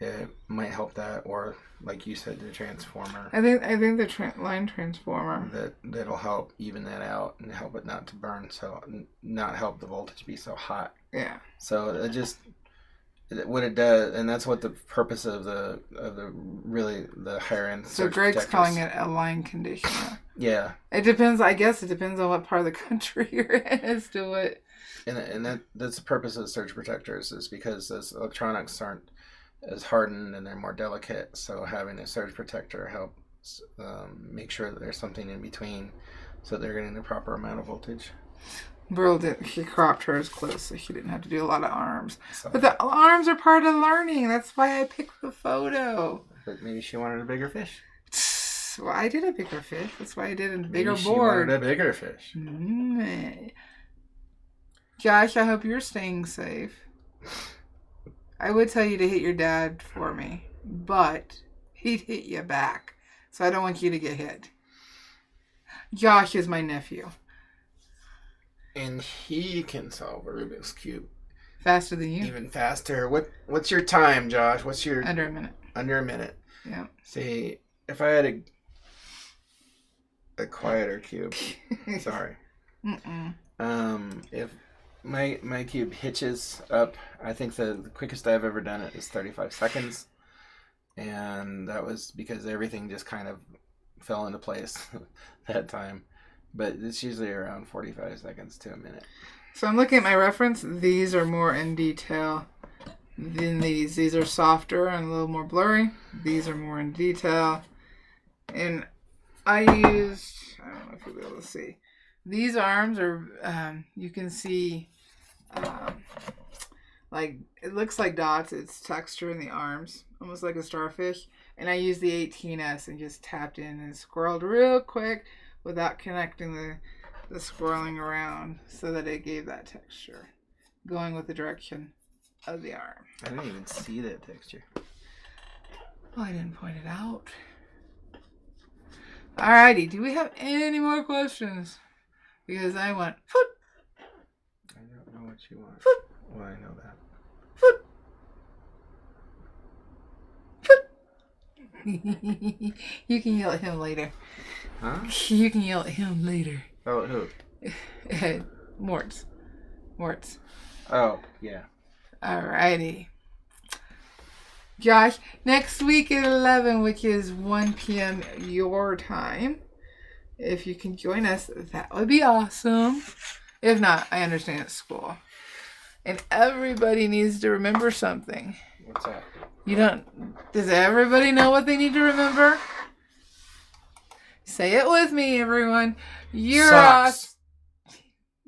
it might help that, or like you said, the transformer. I think the line transformer that'll help even that out and help it not to burn, so not help the voltage be so hot. Yeah. So it just, what it does, and that's what the purpose of the higher end. So Greg's calling it a line conditioner. Yeah. It depends. I guess it depends on what part of the country you're in as to what. And that's the purpose of the surge protectors, is because those electronics aren't as hardened and they're more delicate. So having a surge protector helps make sure that there's something in between, so they're getting the proper amount of voltage. She cropped hers close so she didn't have to do a lot of arms. But the arms are part of learning. That's why I picked the photo. But maybe she wanted a bigger fish. Well, I did a bigger fish. That's why I did a bigger maybe board. She wanted a bigger fish. Josh, I hope you're staying safe. I would tell you to hit your dad for me, but he'd hit you back. So I don't want you to get hit. Josh is my nephew. And he can solve a Rubik's Cube. Faster than you. Even faster. What's your time, Josh? What's your... Under a minute. Under a minute. Yeah. See, if I had a quieter cube... Sorry. If my cube hitches up, I think the quickest I've ever done it is 35 seconds. And that was because everything just kind of fell into place that time. But it's usually around 45 seconds to a minute. So I'm looking at my reference. These are more in detail than these. These are softer and a little more blurry. These are more in detail. And I used, I don't know if you'll be able to see. These arms are, you can see, like, it looks like dots. It's texture in the arms, almost like a starfish. And I used the 18S and just tapped in and squirreled real quick without connecting the swirling around, so that it gave that texture, going with the direction of the arm. I didn't even see that texture. Well, I didn't point it out. Alrighty, do we have any more questions? Because I went, foot. I don't know what you want. Foot. Well, I know that. Foot. Foot. You can yell at him later. Huh? You can yell at him later. Oh, who? Mortz. Oh, yeah. Alrighty. Josh, next week at 11, which is 1 p.m. your time, if you can join us, that would be awesome. If not, I understand it's school. And everybody needs to remember something. What's that? Does everybody know what they need to remember? Say it with me, everyone. You're awesome.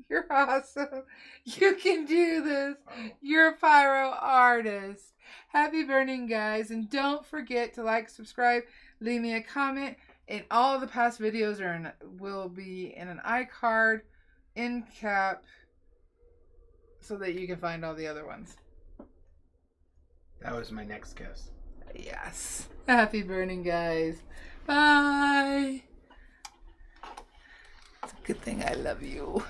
You're awesome. You can do this. You're a pyro artist. Happy burning, guys. And don't forget to like, subscribe, leave me a comment. And all of the past videos will be in an iCard, in cap, so that you can find all the other ones. That was my next guess. Yes. Happy burning, guys. Bye. It's a good thing I love you.